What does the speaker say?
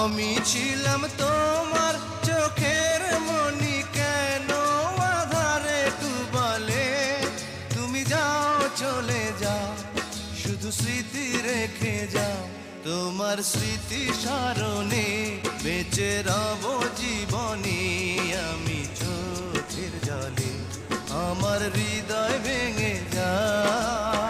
আমি ছিলাম তোমার চোখের মনি, কেন আধারে ডুবালে? তুমি যাও, চলে যাও, শুধু স্মৃতি রেখে যাও। তোমার স্মৃতি স্মরণে বেঁচে রব জীবনে। আমি চোখের জলে আমার হৃদয় ভেঙে যায়।